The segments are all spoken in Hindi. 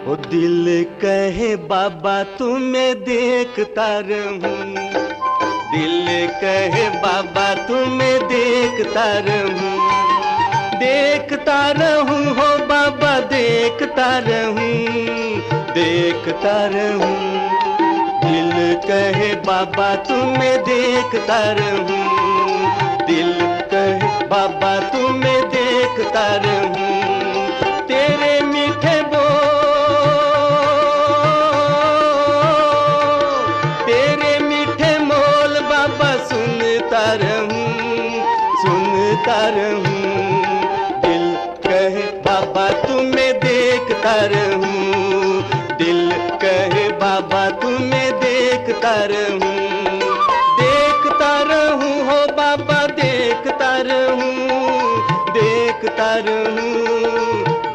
ओ दिल कहे बाबा तुम्हें देखता रहूं, दिल कहे बाबा तुम्हें देखता रहूं, देखता रहूं हो बाबा देखता रहूं, देखता रहूं। दिल कहे बाबा तुम्हें देखता रहूं, दिल कहे बाबा तुम्हें देखता रहूं, तेरे मीठे सुनता रहूं, दिल कहे बाबा तुम्हें देखता रहूं, दिल कहे बाबा तुम्हें देखता रहूं, देखता रहूं हो बाबा देखता रहूं, देखता रहूं,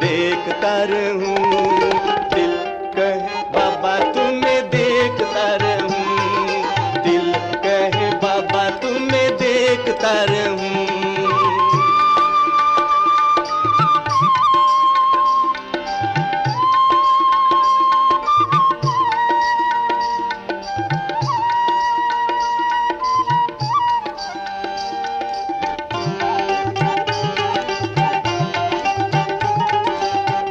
देखता रहूं। दिल कहे बाबा तुम्हें देखता रहूं, दिल कहे बाबा तुम्हें देखता रहूं।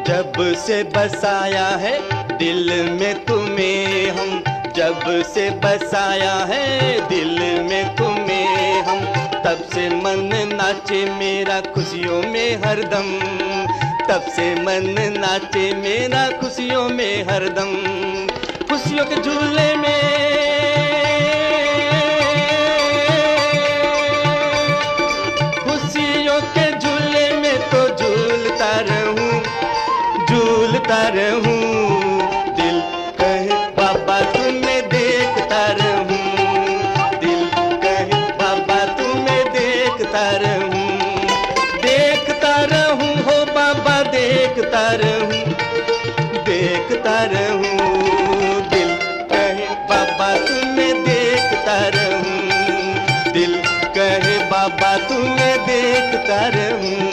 जब से बसाया है दिल में तुम्हें हम, जब से बसाया है दिल में तुम्हें हम, तब से मन नाचे मेरा खुशियों में हरदम, तब से मन नाचे मेरा खुशियों में हरदम, खुशियों के झूले में, खुशियों के झूले में तो झूलता रहूं, झूलता रहूं। दिल कहे बाबा तुम्हें देखता रहूं, दिल कहे बाबा तुम्हें देखता रहूं, देखता रहूं हो बाबा देखता रहूं, देखता रहूं। दिल कहे बाबा तुम्हें देखता रहूं, दिल कहे बाबा तुम्हें देखता रहूं।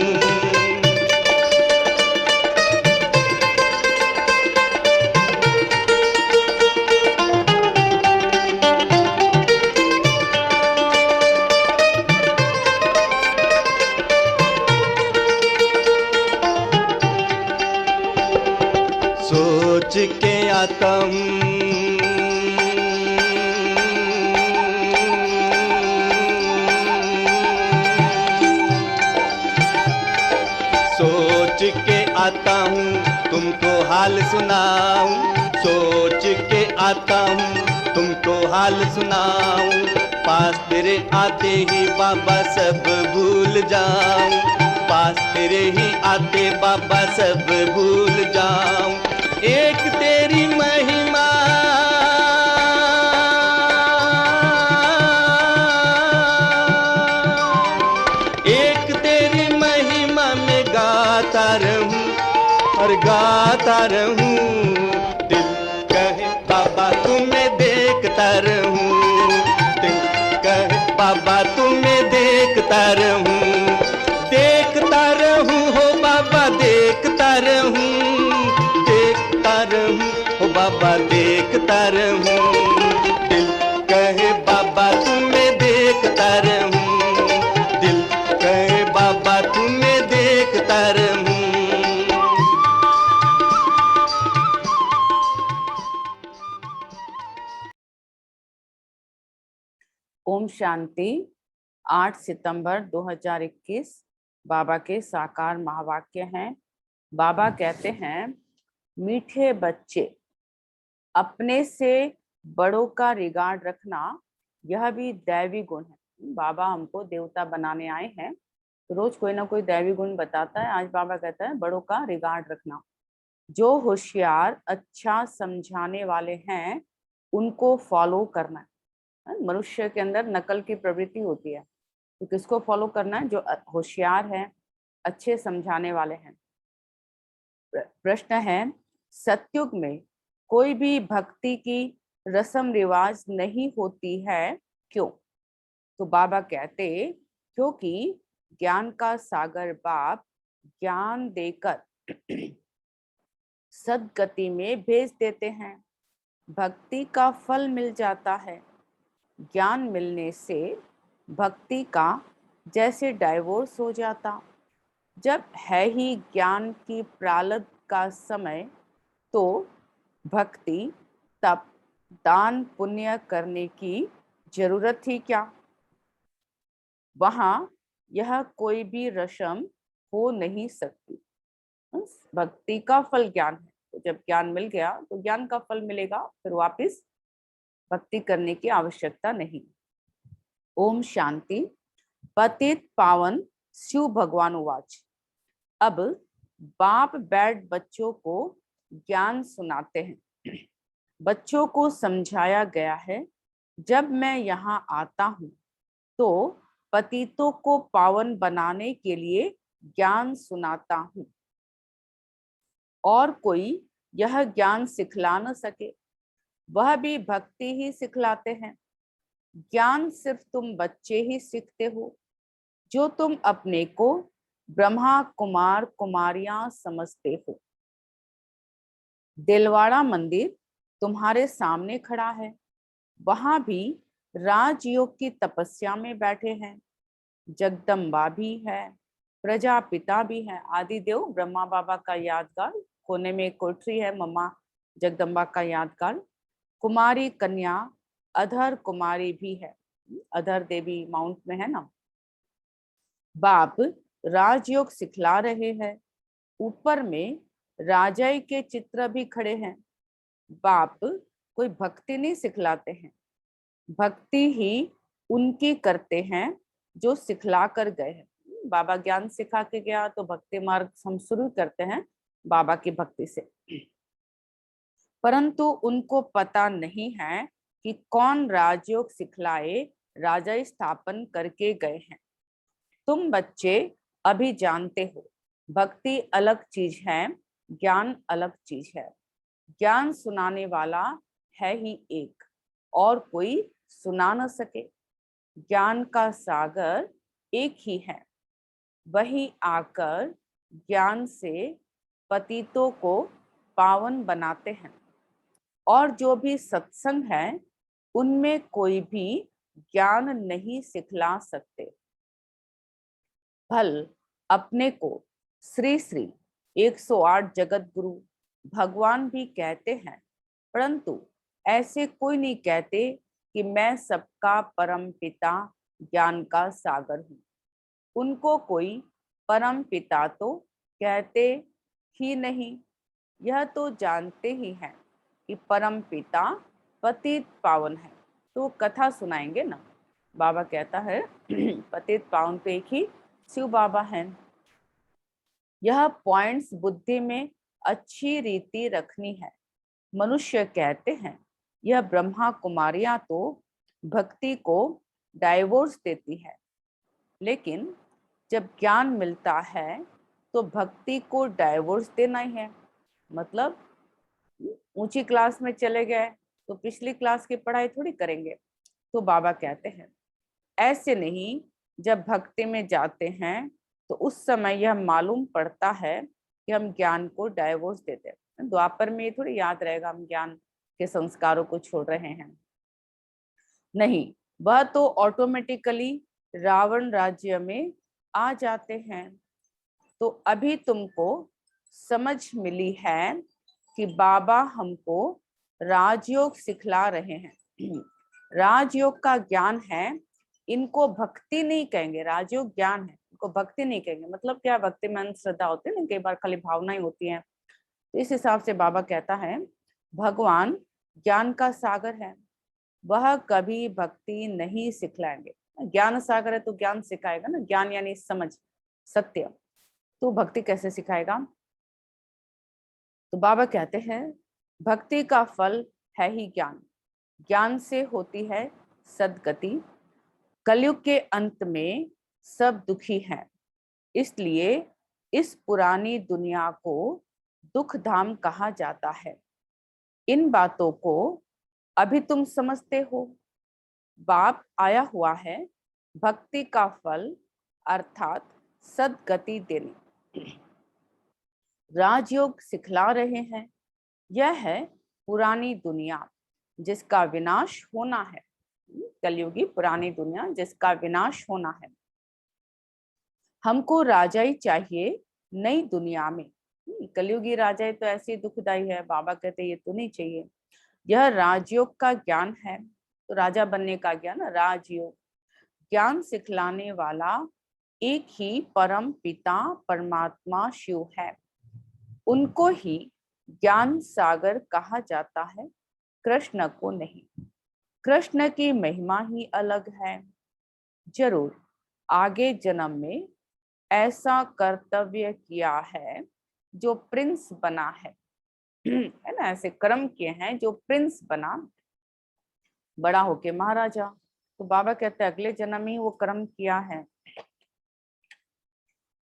सोच के आता हूँ, सोच के आता हूँ तुमको हाल सुनाऊं, सोच के आता हूँ तुमको हाल सुनाऊं, पास तेरे आते ही बाबा सब भूल जाऊं, पास तेरे ही आते बाबा सब भूल जाऊं। एक तेरी महिमा, एक तेरी महिमा में गाता रहूं और गाता रहूं, दिल कहे बाबा तुम्हें देखता रहूं, दिल कहे बाबा तुम्हें देखता रहूं, देखता रहूं हो बाबा देखता रहूं, देखता रहूं हो बाबा देखता रहूं, दिल कहे बाबा तुम्हें देखता रहूं, दिल कहे बाबा तुम्हें देखता रहूं। ओम शांति। 8 सितंबर 2021 बाबा के साकार महावाक्य हैं। बाबा कहते हैं, मीठे बच्चे, अपने से बड़ों का रिगार्ड रखना यह भी दैवी गुण है। बाबा हमको देवता बनाने आए हैं तो रोज कोई ना कोई दैवी गुण बताता है। आज बाबा कहता है बड़ों का रिगार्ड रखना। जो होशियार अच्छा समझाने वाले हैं उनको फॉलो करना है। मनुष्य के अंदर नकल की प्रवृत्ति होती है, तो किसको फॉलो करना है? जो होशियार है, अच्छे समझाने वाले हैं। प्रश्न है, सतयुग में कोई भी भक्ति की रस्म रिवाज नहीं होती है, क्यों? तो बाबा कहते, क्योंकि ज्ञान का सागर बाप ज्ञान देकर सद्गति में भेज देते हैं। भक्ति का फल मिल जाता है। ज्ञान मिलने से भक्ति का जैसे डाइवोर्स हो जाता। जब है ही ज्ञान की प्रारब्ध का समय, तो भक्ति तप दान पुण्य करने की जरूरत ही क्या। वहां यह कोई भी रस्म हो नहीं सकती। भक्ति का फल ज्ञान है, तो जब ज्ञान मिल गया तो ज्ञान का फल मिलेगा, फिर वापस भक्ति करने की आवश्यकता नहीं। ओम शांति। पतित पावन शिव भगवान उवाच। अब बाप बैठ बच्चों को ज्ञान सुनाते हैं। बच्चों को समझाया गया है, जब मैं यहाँ आता हूँ तो पतितों को पावन बनाने के लिए ज्ञान सुनाता हूँ, और कोई यह ज्ञान सिखला न सके। वह भी भक्ति ही सिखलाते हैं। ज्ञान सिर्फ तुम बच्चे ही सीखते हो, जो तुम अपने को ब्रह्मा कुमार कुमारियां समझते हो। दिलवाड़ा मंदिर तुम्हारे सामने खड़ा है। वहां भी राजयोग की तपस्या में बैठे हैं। जगदम्बा भी है, प्रजापिता भी है। आदिदेव ब्रह्मा बाबा का यादगार, कोने में कोठरी है मम्मा जगदम्बा का यादगार। कुमारी कन्या अधर कुमारी भी है, अधर देवी माउंट में है ना। बाप राजयोग सिखला रहे हैं। ऊपर में राजाई के चित्र भी खड़े हैं। बाप कोई भक्ति नहीं सिखलाते हैं, भक्ति ही उनकी करते हैं जो सिखला कर गए हैं। बाबा ज्ञान सिखा के गया तो भक्ति मार्ग हम शुरू करते हैं बाबा की भक्ति से। परंतु उनको पता नहीं है कि कौन राजयोग सिखलाए राजा स्थापन करके गए हैं। तुम बच्चे अभी जानते हो, भक्ति अलग चीज है, ज्ञान अलग चीज है। ज्ञान सुनाने वाला है ही एक, और कोई सुना न सके। ज्ञान का सागर एक ही है, वही आकर ज्ञान से पतितों को पावन बनाते हैं। और जो भी सत्संग है, उनमें कोई भी ज्ञान नहीं सिखला सकते। भल अपने को श्री श्री 108 जगत गुरु भगवान भी कहते हैं, परंतु ऐसे कोई नहीं कहते कि मैं सबका परम पिता ज्ञान का सागर हूँ। उनको कोई परम पिता तो कहते ही नहीं। यह तो जानते ही हैं कि परम पिता पतित पावन है। तो कथा सुनाएंगे ना। बाबा कहता है पतित पावन तो एक ही शिव बाबा हैं। यह पॉइंट्स बुद्धि में अच्छी रीति रखनी है। मनुष्य कहते हैं यह ब्रह्मा कुमारियां तो भक्ति को डाइवोर्स देती है, लेकिन जब ज्ञान मिलता है तो भक्ति को डाइवोर्स देना ही है। मतलब ऊंची क्लास में चले गए तो पिछली क्लास की पढ़ाई थोड़ी करेंगे। तो बाबा कहते हैं ऐसे नहीं, जब भक्ति में जाते हैं तो उस समय यह मालूम पड़ता है कि हम ज्ञान को डाइवोर्स देते हैं। द्वापर में ये थोड़ी याद रहेगा हम ज्ञान के संस्कारों को छोड़ रहे हैं, नहीं, वह तो ऑटोमेटिकली रावण राज्य में आ जाते हैं। तो अभी तुमको समझ मिली है कि बाबा हमको राजयोग सिखला रहे हैं। राजयोग का ज्ञान है, इनको भक्ति नहीं कहेंगे। राजयोग ज्ञान है, इनको भक्ति नहीं कहेंगे। मतलब क्या, भक्ति में श्रद्धा होती है ना, कई बार खाली भावनाएं होती हैं। तो इस हिसाब से बाबा कहता है भगवान ज्ञान का सागर है, वह कभी भक्ति नहीं सिखलाएंगे। ज्ञान सागर है तो ज्ञान सिखाएगा ना, ज्ञान यानी समझ, सत्य। तो भक्ति कैसे सिखाएगा। तो बाबा कहते हैं भक्ति का फल है ही ज्ञान, ज्ञान से होती है सद्गति। कलयुग के अंत में सब दुखी हैं, इसलिए इस पुरानी दुनिया को दुख धाम कहा जाता है। इन बातों को अभी तुम समझते हो। बाप आया हुआ है भक्ति का फल अर्थात सद्गति देने। राजयोग सिखला रहे हैं, यह है पुरानी दुनिया जिसका विनाश होना है। कलयुगी पुरानी दुनिया जिसका विनाश होना है। हमको राजाई चाहिए नई दुनिया में। कलयुगी राजाई तो ऐसी दुखदाई है, बाबा कहते ये तो नहीं चाहिए। यह राजयोग का ज्ञान है, तो राजा बनने का ज्ञान राजयोग। ज्ञान सिखलाने वाला एक ही परम पिता परमात्मा शिव है, उनको ही ज्ञान सागर कहा जाता है, कृष्ण को नहीं। कृष्ण की महिमा ही अलग है। जरूर आगे जन्म में ऐसा कर्तव्य किया है जो प्रिंस बना है ना, ऐसे कर्म किए हैं जो प्रिंस बना, बड़ा होके महाराजा। तो बाबा कहते हैं अगले जन्म में ही वो कर्म किया है।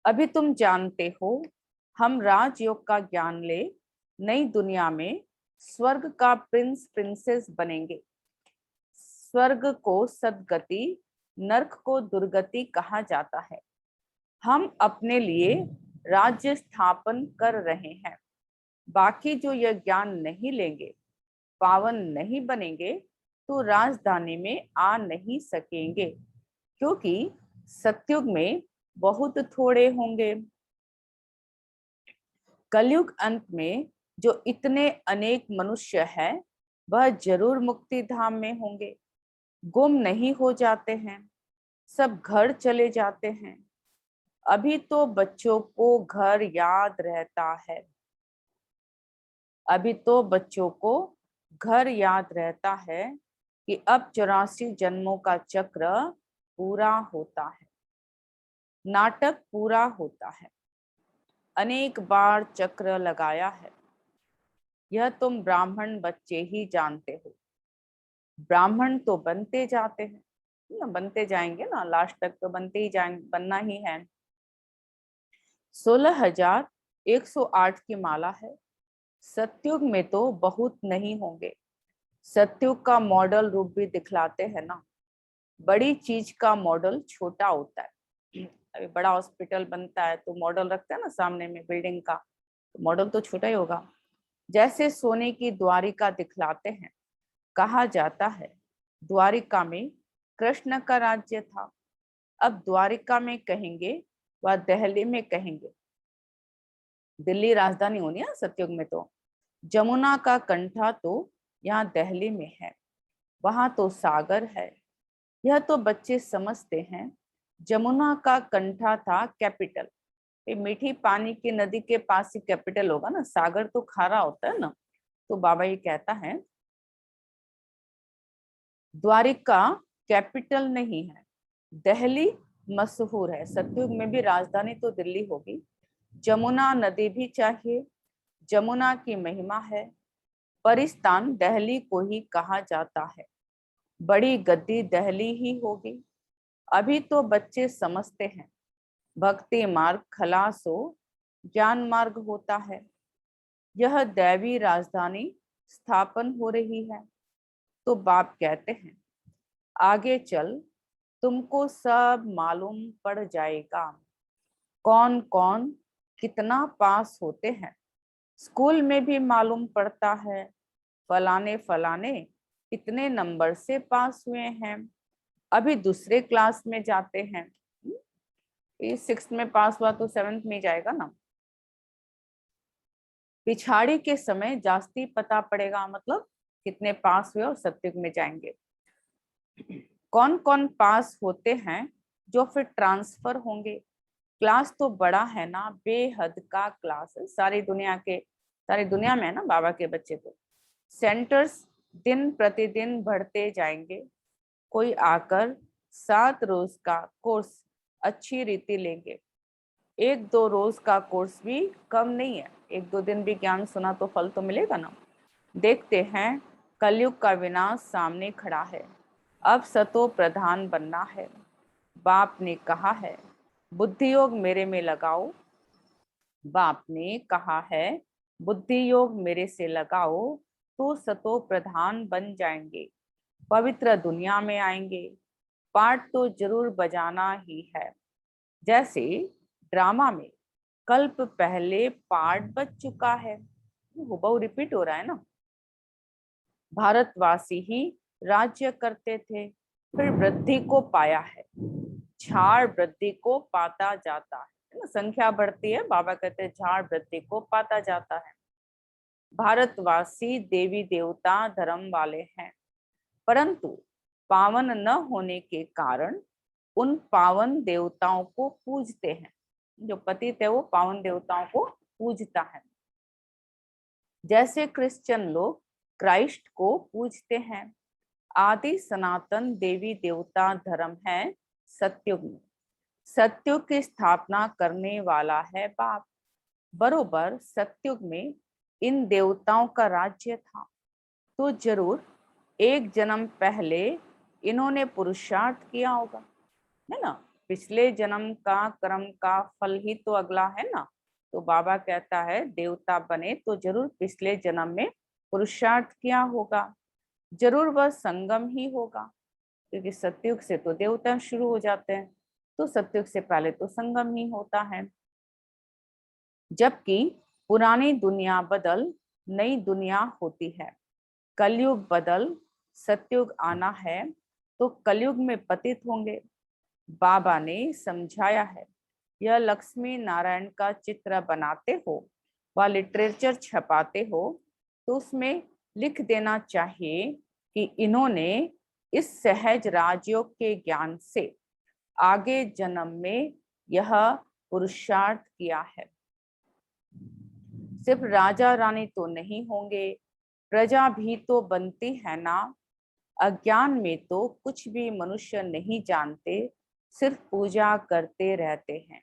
अभी तुम जानते हो हम राजयोग का ज्ञान ले नई दुनिया में स्वर्ग का प्रिंस प्रिंसेस बनेंगे। स्वर्ग को सदगति, नरक को दुर्गति कहा जाता है। हम अपने लिए राज्य स्थापन कर रहे हैं। बाकी जो यह ज्ञान नहीं लेंगे, पावन नहीं बनेंगे, तो राजधानी में आ नहीं सकेंगे, क्योंकि सतयुग में बहुत थोड़े होंगे। कलयुग अंत में जो इतने अनेक मनुष्य है, वह जरूर मुक्ति धाम में होंगे। गुम नहीं हो जाते हैं, सब घर चले जाते हैं। अभी तो बच्चों को घर याद रहता है। अभी तो बच्चों को घर याद रहता है कि अब 84 जन्मों का चक्र पूरा होता है, नाटक पूरा होता है। अनेक बार चक्र लगाया है, यह तुम ब्राह्मण बच्चे ही जानते हो। ब्राह्मण तो बनते जाते हैं ना, बनते जाएंगे ना, लास्ट तक तो बनते ही जाएंगे, बनना ही है। 16,108 की माला है। सतयुग में तो बहुत नहीं होंगे। सतयुग का मॉडल रूप भी दिखलाते हैं ना। बड़ी चीज का मॉडल छोटा होता है। अभी बड़ा हॉस्पिटल बनता है तो मॉडल रखते हैं ना सामने में बिल्डिंग का, तो मॉडल तो छोटा ही होगा। जैसे सोने की द्वारिका दिखलाते हैं। कहा जाता है द्वारिका में कृष्ण का राज्य था। अब द्वारिका में कहेंगे व दिल्ली में कहेंगे। दिल्ली राजधानी होनी है सतयुग में। तो जमुना का कंठा तो यहाँ दिल्ली में है, वहां तो सागर है। यह तो बच्चे समझते हैं। जमुना का कंठा था कैपिटल। मीठी पानी की नदी के पास ही कैपिटल होगा ना, सागर तो खारा होता है ना। तो बाबा ये कहता है द्वारिका कैपिटल नहीं है, दिल्ली मशहूर है। सतयुग में भी राजधानी तो दिल्ली होगी। जमुना नदी भी चाहिए, जमुना की महिमा है। परिस्तान दिल्ली को ही कहा जाता है, बड़ी गद्दी दिल्ली ही होगी। अभी तो बच्चे समझते हैं भक्ति मार्ग खलास हो, ज्ञान मार्ग होता है। यह दैवी राजधानी स्थापन हो रही है। तो बाप कहते हैं आगे चल तुमको सब मालूम पड़ जाएगा, कौन कौन कितना पास होते हैं। स्कूल में भी मालूम पड़ता है, फलाने फलाने इतने नंबर से पास हुए हैं। अभी दूसरे क्लास में जाते हैं, ये 6th में पास हुआ तो 7th में जाएगा ना। पिछाड़ी के समय जास्ती पता पड़ेगा, मतलब कितने पास हुए और सतयुग में जाएंगे। कौन कौन पास होते हैं जो फिर ट्रांसफर होंगे। क्लास तो बड़ा है ना, बेहद का क्लास है। सारी दुनिया में है ना बाबा के बच्चे। तो सेंटर्स दिन प्रतिदिन बढ़ते जाएंगे। कोई आकर 7 रोज का कोर्स अच्छी रीति लेंगे। 1-2 रोज का कोर्स भी कम नहीं है। 1-2 दिन भी ज्ञान सुना तो फल तो मिलेगा ना। देखते हैं कलयुग का विनाश सामने खड़ा है, अब सतो प्रधान बनना है। बाप ने कहा है बुद्धि योग मेरे में लगाओ। बाप ने कहा है बुद्धि योग मेरे से लगाओ, तो सतो प्रधान बन जाएंगे, पवित्र दुनिया में आएंगे। पाठ तो जरूर बजाना ही है। जैसे ड्रामा में कल्प पहले पार्ट बच चुका है, हुबहू रिपीट हो रहा है ना। भारतवासी ही राज्य करते थे, फिर वृद्धि को पाया है, झाड़ वृद्धि को पाता जाता है ना। संख्या बढ़ती है, बाबा कहते हैं झाड़ वृद्धि को पाता जाता है। भारतवासी देवी देवता धर्म वाले हैं, परंतु पावन न होने के कारण उन पावन देवताओं को पूजते हैं। जो पतित है वो पावन देवताओं को पूजता है। जैसे क्रिश्चियन लोग क्राइस्ट को पूजते हैं। आदि सनातन देवी देवता धर्म है सतयुग में। सतयुग की स्थापना करने वाला है बाप। बरोबर सतयुग में इन देवताओं का राज्य था, तो जरूर एक जन्म पहले इन्होंने पुरुषार्थ किया होगा, है ना। पिछले जन्म का कर्म का फल ही तो अगला है ना। तो बाबा कहता है देवता बने तो जरूर पिछले जन्म में पुरुषार्थ किया होगा, जरूर वह संगम ही होगा, क्योंकि सतयुग से तो देवता शुरू हो जाते हैं, तो सतयुग से पहले तो संगम ही होता है। जबकि पुरानी दुनिया बदल नई दुनिया होती है, कलयुग बदल सतयुग आना है, तो कलयुग में पतित होंगे। बाबा ने समझाया है, यह लक्ष्मी नारायण का चित्र बनाते हो व लिटरेचर छपाते हो तो उसमें लिख देना चाहिए कि इन्होंने इस सहज राजयोग के ज्ञान से आगे जन्म में यह पुरुषार्थ किया है। सिर्फ राजा रानी तो नहीं होंगे, प्रजा भी तो बनती है ना। अज्ञान में तो कुछ भी मनुष्य नहीं जानते, सिर्फ पूजा करते रहते हैं।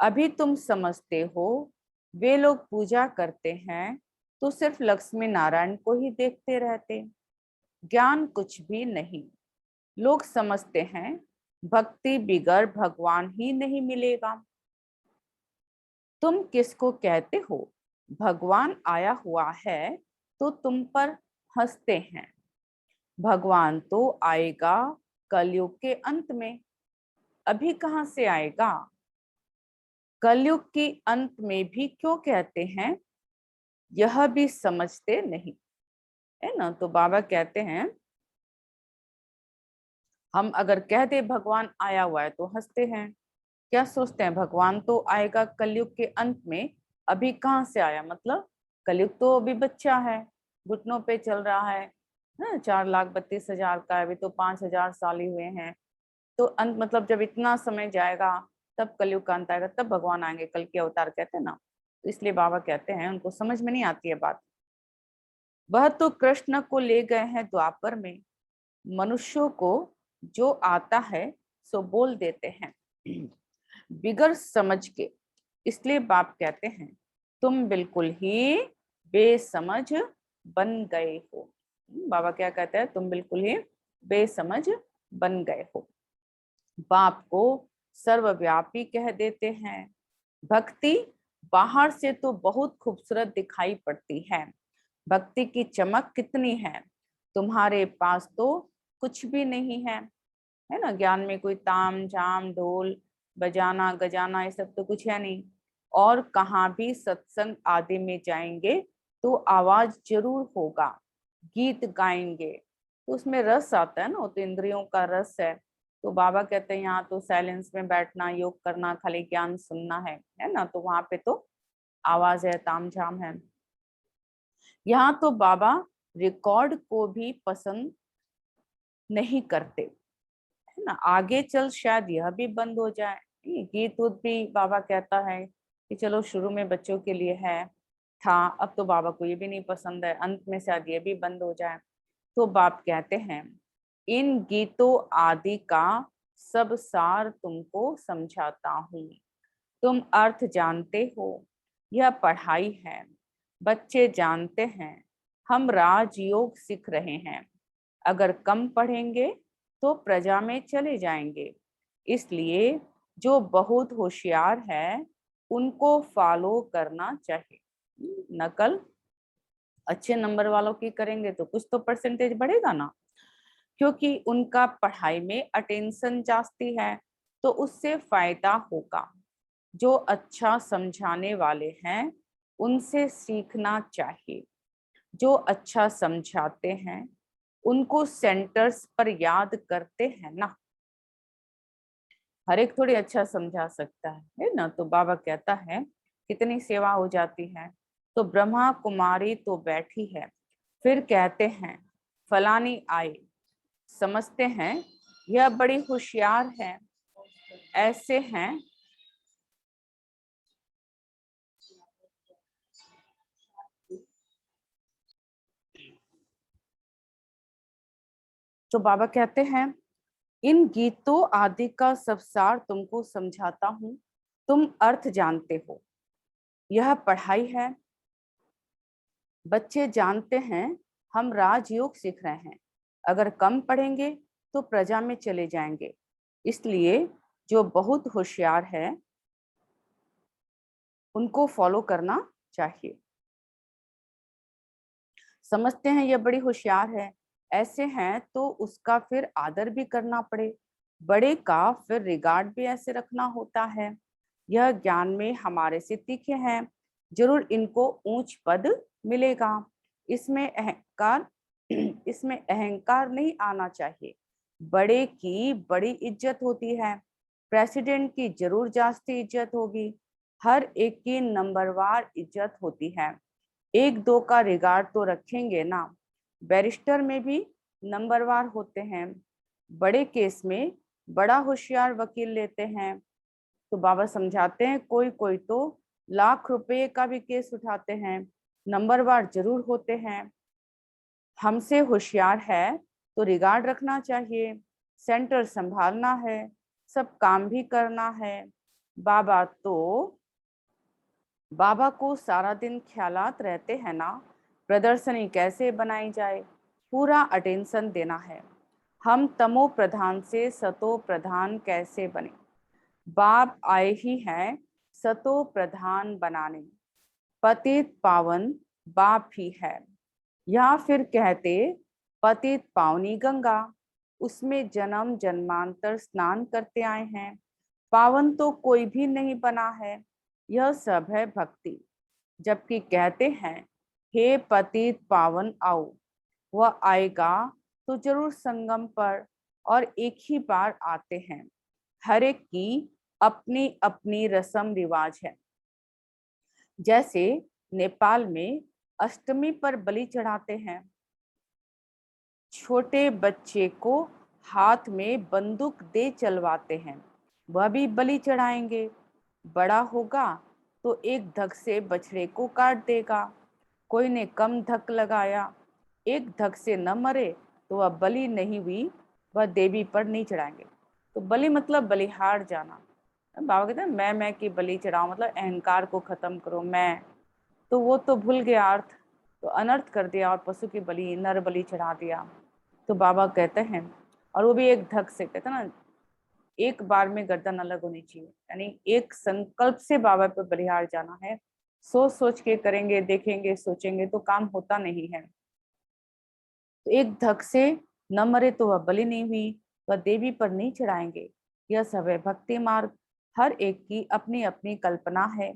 अभी तुम समझते हो वे लोग पूजा करते हैं तो सिर्फ लक्ष्मी नारायण को ही देखते रहते, ज्ञान कुछ भी नहीं। लोग समझते हैं भक्ति बिगर भगवान ही नहीं मिलेगा। तुम किसको कहते हो भगवान आया हुआ है तो तुम पर हंसते हैं। भगवान तो आएगा कलयुग के अंत में, अभी कहाँ से आएगा। कलयुग के अंत में भी क्यों कहते हैं, यह भी समझते नहीं, है ना। तो बाबा कहते हैं हम अगर कह दे भगवान आया हुआ है तो हंसते हैं। क्या सोचते हैं भगवान तो आएगा कलयुग के अंत में, अभी कहाँ से आया, मतलब कलयुग तो अभी बच्चा है, घुटनों पे चल रहा है ना। 4,32,000 का, अभी तो 5,000 साल ही हुए हैं। तो अंत मतलब जब इतना समय जाएगा तब कलयुग का अंत आएगा, तब भगवान आएंगे, कल के अवतार कहते हैं ना। तो इसलिए बाबा कहते हैं उनको समझ में नहीं आती है बात। वह तो कृष्ण को ले गए हैं द्वापर में, मनुष्यों को जो आता है सो बोल देते हैं बिगर समझ के। इसलिए बाप कहते हैं तुम बिल्कुल ही बेसमझ बन गए हो। बाबा क्या कहते हैं, तुम बिल्कुल ही बेसमझ बन गए हो। बाप को सर्वव्यापी कह देते हैं। भक्ति बाहर से तो बहुत खूबसूरत दिखाई पड़ती है, भक्ति की चमक कितनी है, तुम्हारे पास तो कुछ भी नहीं है ना। ज्ञान में कोई ताम झाम ढोल बजाना गजाना ये सब तो कुछ है नहीं। और कहाँ भी सत्संग आदि में जाएंगे तो आवाज जरूर होगा, गीत गाएंगे तो उसमें रस आता है ना, तो इंद्रियों का रस है। तो बाबा कहते हैं यहाँ तो साइलेंस में बैठना, योग करना, खाली ज्ञान सुनना है ना। तो वहां पे तो आवाज है, तामझाम है। यहाँ तो बाबा रिकॉर्ड को भी पसंद नहीं करते, है ना। आगे चल शायद यह भी बंद हो जाए। गीत उत भी बाबा कहता है कि चलो शुरू में बच्चों के लिए है था, अब तो बाबा को ये भी नहीं पसंद है, अंत में शायद ये भी बंद हो जाए। तो बाप कहते हैं इन गीतों आदि का सब सार तुमको समझाता हूँ, तुम अर्थ जानते हो, यह पढ़ाई है। बच्चे जानते हैं हम राजयोग सीख रहे हैं, अगर कम पढ़ेंगे तो प्रजा में चले जाएंगे। इसलिए जो बहुत होशियार है उनको फॉलो करना चाहिए। नकल अच्छे नंबर वालों की करेंगे तो कुछ तो परसेंटेज बढ़ेगा ना, क्योंकि उनका पढ़ाई में अटेंशन जास्ती है, तो उससे फायदा होगा। जो अच्छा समझाने वाले हैं उनसे सीखना चाहिए। जो अच्छा समझाते हैं उनको सेंटर्स पर याद करते हैं ना। हर एक थोड़ी अच्छा समझा सकता है ना। तो बाबा कहता है कितनी सेवा हो जाती है। तो ब्रह्मा कुमारी तो बैठी है, फिर कहते हैं फलानी आई, समझते हैं यह बड़ी होशियार है। ऐसे हैं तो बाबा कहते हैं इन गीतों आदि का सब सार तुमको समझाता हूँ, तुम अर्थ जानते हो। यह पढ़ाई है। बच्चे जानते हैं हम राजयोग सीख रहे हैं, अगर कम पढ़ेंगे तो प्रजा में चले जाएंगे। इसलिए जो बहुत होशियार है उनको फॉलो करना चाहिए। समझते हैं यह बड़ी होशियार है, ऐसे हैं तो उसका फिर आदर भी करना पड़े। बड़े का फिर रिगार्ड भी ऐसे रखना होता है। यह ज्ञान में हमारे से तीखे हैं, जरूर इनको ऊंच पद मिलेगा। इसमें अहंकार नहीं आना चाहिए। बड़े की बड़ी इज्जत होती है, प्रेसिडेंट की जरूर जास्ती इज्जत होगी। हर एक की नंबरवार इज्जत होती है। एक दो का रिगार्ड तो रखेंगे ना। बैरिस्टर में भी नंबरवार होते हैं। बड़े केस में बड़ा होशियार वकील लेते हैं। तो बाबा समझाते हैं कोई कोई तो लाख रुपए का भी केस उठाते हैं, नंबरवार जरूर होते हैं। हमसे होशियार है तो रिगार्ड रखना चाहिए। सेंटर संभालना है, सब काम भी करना है। बाबा तो बाबा को सारा दिन ख्यालात रहते हैं ना, प्रदर्शनी कैसे बनाई जाए, पूरा अटेंशन देना है। हम तमो प्रधान से सतो प्रधान कैसे बने। बाप आए ही हैं सतो प्रधान बनाने, पतित पावन बाप ही है। या फिर कहते पतित पावनी गंगा, उसमें जन्म जन्मांतर स्नान करते आए हैं। पावन तो कोई भी नहीं बना है, यह सब है भक्ति। जबकि कहते हैं हे पतित पावन आओ, वह आएगा तो जरूर संगम पर, और एक ही बार आते हैं। हर एक की अपनी अपनी रस्म रिवाज है। जैसे नेपाल में अष्टमी पर बलि चढ़ाते हैं। छोटे बच्चे को हाथ में बंदूक दे चलवाते हैं, वह भी बलि चढ़ाएंगे। बड़ा होगा तो एक धक से बछड़े को काट देगा। कोई ने कम धक लगाया, एक धक से न मरे तो वह बलि नहीं हुई, वह देवी पर नहीं चढ़ाएंगे। तो बलि मतलब बलिहार जाना। बाबा कहते हैं मैं की बलि चढ़ाओ, मतलब अहंकार को खत्म करो। मैं तो वो तो भूल गया अर्थ, तो अनर्थ कर दिया और पशु की बलि नर बलि चढ़ा दिया। तो बाबा कहते हैं, और वो भी एक धक से, कहते हैं ना एक बार में गर्दन अलग होनी चाहिए, यानी एक संकल्प से बाबा पे बलिहार जाना है। सोच सोच के करेंगे, देखेंगे, सोचेंगे तो काम होता नहीं है। तो एक धक से न मरे तो वह बलि नहीं हुई, वह देवी पर नहीं चढ़ाएंगे। यह सब है भक्ति मार्ग। हर एक की अपनी अपनी कल्पना है,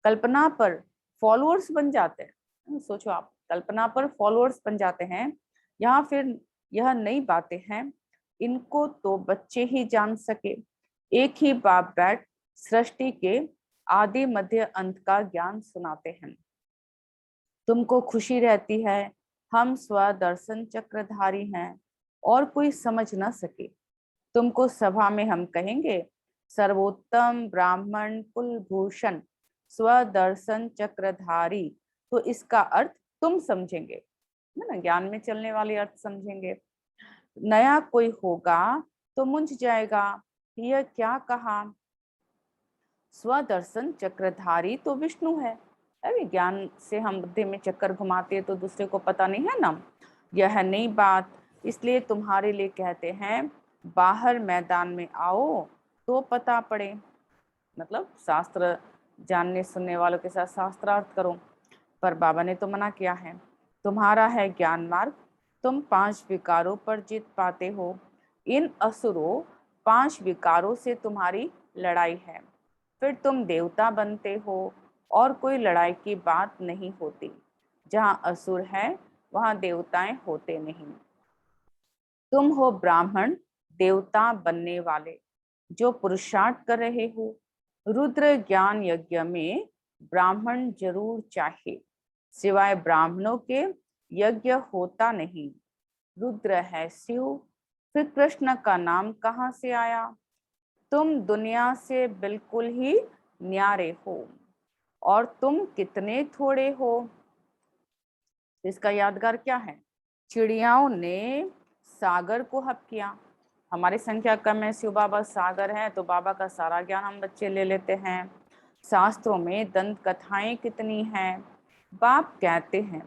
कल्पना पर फॉलोअर्स बन जाते हैं। सोचो आप, कल्पना पर फॉलोअर्स बन जाते हैं। यहाँ फिर यह नई बातें हैं, इनको तो बच्चे ही जान सके। एक ही बाप बैठ सृष्टि के आदि मध्य अंत का ज्ञान सुनाते हैं। तुमको खुशी रहती है हम स्वदर्शन चक्रधारी हैं, और कोई समझ न सके। तुमको सभा में हम कहेंगे सर्वोत्तम ब्राह्मण कुलभूषण स्वदर्शन चक्रधारी, तो इसका अर्थ तुम समझेंगे, है ना, ज्ञान में चलने वाले अर्थ समझेंगे। नया कोई होगा तो मुंझ जाएगा, यह क्या कहा। स्वदर्शन चक्रधारी तो विष्णु है। अरे ज्ञान से हम बुद्धि में चक्कर घुमाते हैं तो दूसरे को पता नहीं है ना, यह है नई बात। इसलिए तुम्हारे लिए कहते हैं बाहर मैदान में आओ तो पता पड़े, मतलब शास्त्र जानने सुनने वालों के साथ शास्त्रार्थ करो। पर बाबा ने तो मना किया है, तुम्हारा है ज्ञान मार्ग, तुम 5 विकारों पर जीत पाते हो। इन असुरों 5 विकारों से तुम्हारी लड़ाई है, फिर तुम देवता बनते हो। और कोई लड़ाई की बात नहीं होती। जहाँ असुर है वहाँ देवताएं होते नहीं। तुम हो ब्राह्मण देवता बनने वाले जो पुरुषार्थ कर रहे हो। रुद्र ज्ञान यज्ञ में ब्राह्मण जरूर चाहिए, सिवाय ब्राह्मणों के यज्ञ होता नहीं। रुद्र है शिव, फिर कृष्ण का नाम कहाँ से आया? तुम दुनिया से बिल्कुल ही न्यारे हो और तुम कितने थोड़े हो। इसका यादगार क्या है? चिड़ियाओं ने सागर को हप किया। हमारी संख्या कम है, शिव बाबा सागर है, तो बाबा का सारा ज्ञान हम बच्चे ले लेते हैं। शास्त्रों में दंत कथाएं कितनी हैं। बाप कहते हैं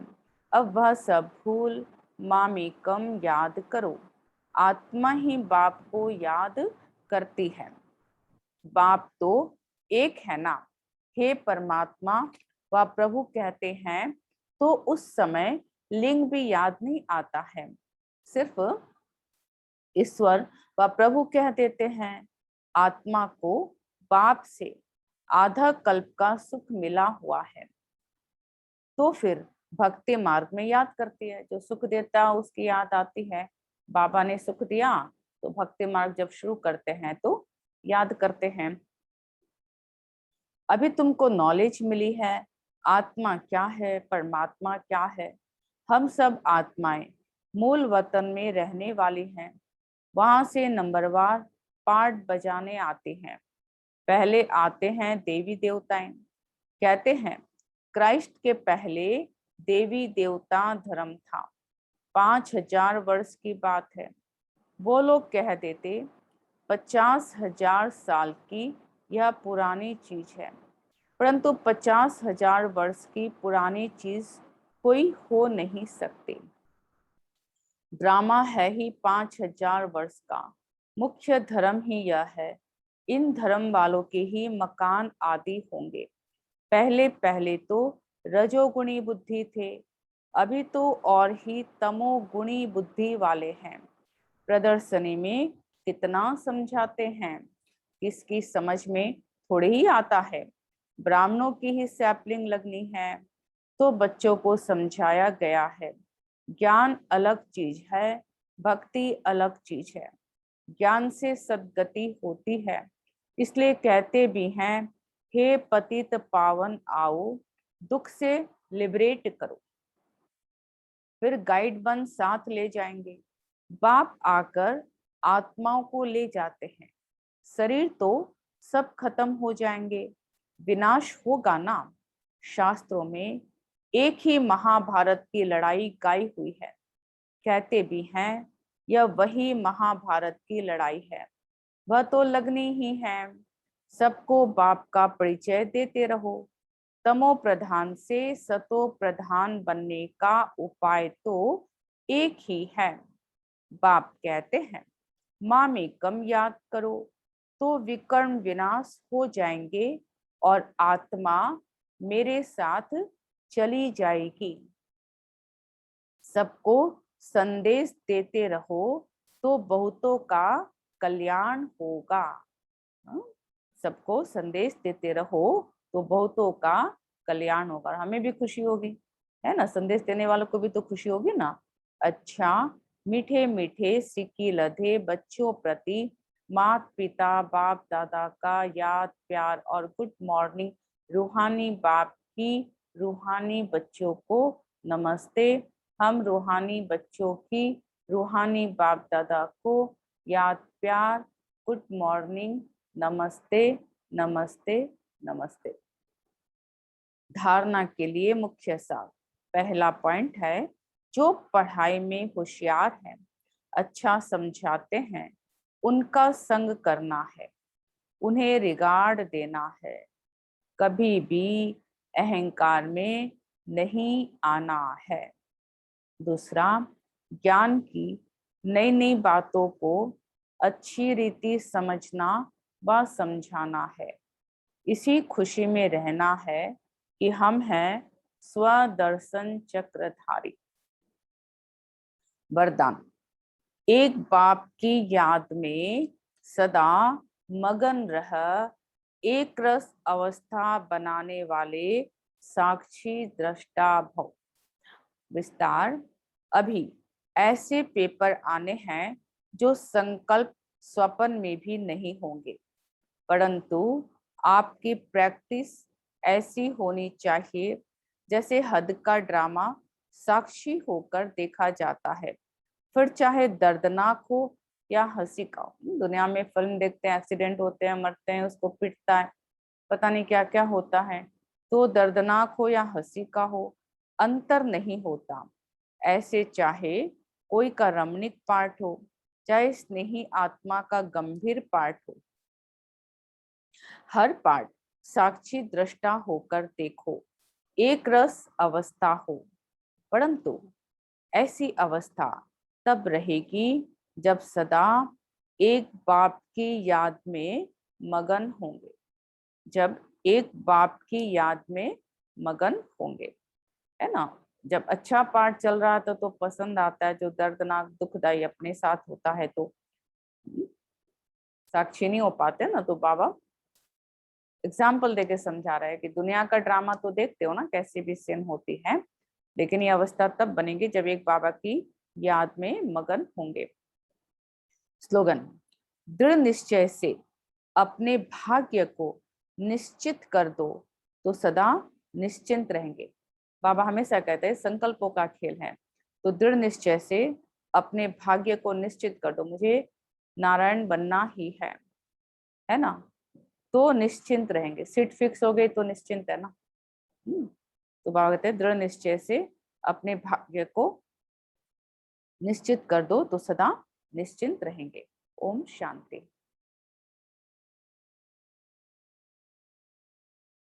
अब वह सब भूल मामी कम याद करो। आत्मा ही बाप को याद करती है। बाप तो एक है ना। हे परमात्मा व प्रभु कहते हैं तो उस समय लिंग भी याद नहीं आता है, सिर्फ ईश्वर व प्रभु कह देते हैं। आत्मा को बाप से आधा कल्प का सुख मिला हुआ है, तो फिर भक्ति मार्ग में याद करती है। जो सुख देता है उसकी याद आती है। बाबा ने सुख दिया तो भक्ति मार्ग जब शुरू करते हैं तो याद करते हैं। अभी तुमको नॉलेज मिली है आत्मा क्या है, परमात्मा क्या है। हम सब आत्माएं मूल वतन में रहने वाली हैं। वहां से नंबरवार पाठ बजाने आते हैं। पहले आते हैं देवी देवताएं। कहते हैं क्राइस्ट के पहले देवी देवता धर्म था। 5000 वर्ष की बात है। वो लोग कह देते 50,000 साल की यह पुरानी चीज है, परंतु 50,000 वर्ष की पुरानी चीज कोई हो नहीं सकती। ड्रामा है ही 5,000 वर्ष का। मुख्य धर्म ही यह है। इन धर्म वालों के ही मकान आदि होंगे। पहले पहले तो रजोगुणी बुद्धि थे, अभी तो और ही तमोगुणी बुद्धि वाले हैं। प्रदर्शनी में कितना समझाते हैं, किसकी समझ में थोड़े ही आता है। ब्राह्मणों की ही सैपलिंग लगनी है तो बच्चों को समझाया गया है। ज्ञान अलग चीज है, भक्ति अलग चीज है। ज्ञान से सद्गति होती है, इसलिए कहते भी हैं हे पतित पावन आओ दुख से लिबरेट करो। फिर गाइड बन साथ ले जाएंगे। बाप आकर आत्माओं को ले जाते हैं। शरीर तो सब खत्म हो जाएंगे, विनाश होगा ना। शास्त्रों में एक ही महाभारत की लड़ाई गाई हुई है। कहते भी हैं यह वही महाभारत की लड़ाई है। वह तो लगनी ही है। सबको बाप का परिचय देते रहो। तमो प्रधान से सतो प्रधान बनने का उपाय तो एक ही है। बाप कहते हैं मामी कम याद करो तो विकर्म विनाश हो जाएंगे और आत्मा मेरे साथ चली जाएगी। सबको संदेश देते रहो तो बहुतों का कल्याण होगा। सबको संदेश देते रहो तो बहुतों का कल्याण होगा, हमें भी खुशी होगी, है ना। संदेश देने वालों को भी तो खुशी होगी ना। अच्छा, मीठे मीठे सिक्की लधे बच्चों प्रति माता पिता बाप दादा का याद प्यार और गुड मॉर्निंग। रूहानी बाप की रूहानी बच्चों को नमस्ते। हम रूहानी बच्चों की रूहानी बाप दादा को याद प्यार गुड मॉर्निंग नमस्ते नमस्ते नमस्ते। धारणा के लिए मुख्य सार। पहला पॉइंट है जो पढ़ाई में होशियार हैं, अच्छा समझाते हैं, उनका संग करना है, उन्हें रिगार्ड देना है, कभी भी अहंकार में नहीं आना है। दूसरा, ज्ञान की नई नई बातों को अच्छी रीति समझना व समझाना है। इसी खुशी में रहना है कि हम हैं स्वदर्शन चक्रधारी। वरदान। एक बाप की याद में सदा मगन रह, एक रस अवस्था बनाने वाले साक्षी दृष्टा भव। विस्तार। अभी ऐसे पेपर आने हैं जो संकल्प स्वप्न में भी नहीं होंगे, परंतु आपकी प्रैक्टिस ऐसी होनी चाहिए जैसे हद का ड्रामा साक्षी होकर देखा जाता है, फिर चाहे दर्दनाक हो या हंसी का हो। दुनिया में फिल्म देखते हैं, एक्सीडेंट होते हैं, मरते हैं, उसको पीटता है, पता नहीं क्या क्या होता है, तो दर्दनाक हो या हंसी का हो, अंतर नहीं होता। ऐसे चाहे कोई का रमणीक पाठ हो, चाहे स्नेही आत्मा का गंभीर पाठ हो, हर पाठ साक्षी दृष्टा होकर देखो, एक रस अवस्था हो। परंतु ऐसी अवस्था तब रहेगी जब सदा एक बाप की याद में मगन होंगे, जब एक बाप की याद में मगन होंगे, है ना। जब अच्छा पाठ चल रहा था तो पसंद आता है, जो दर्दनाक दुखदाई अपने साथ होता है तो साक्षी नहीं हो पाते ना। तो बाबा एग्जाम्पल देके समझा रहा है कि दुनिया का ड्रामा तो देखते हो ना, कैसी भी सीन होती है, लेकिन ये अवस्था तब बनेगी जब एक बाबा की याद में मगन होंगे। स्लोगन। दृढ़ निश्चय से अपने भाग्य को निश्चित कर दो तो सदा निश्चिंत रहेंगे। बाबा हमेशा कहते हैं संकल्पों का खेल है, तो दृढ़ निश्चय से अपने भाग्य को निश्चित कर दो, मुझे नारायण बनना ही है ना, तो निश्चिंत रहेंगे। सीट फिक्स हो गई तो निश्चिंत है ना। तो बाबा कहते हैं दृढ़ निश्चय से अपने भाग्य को निश्चित कर दो तो सदा निश्चिंत रहेंगे। ओम शांति।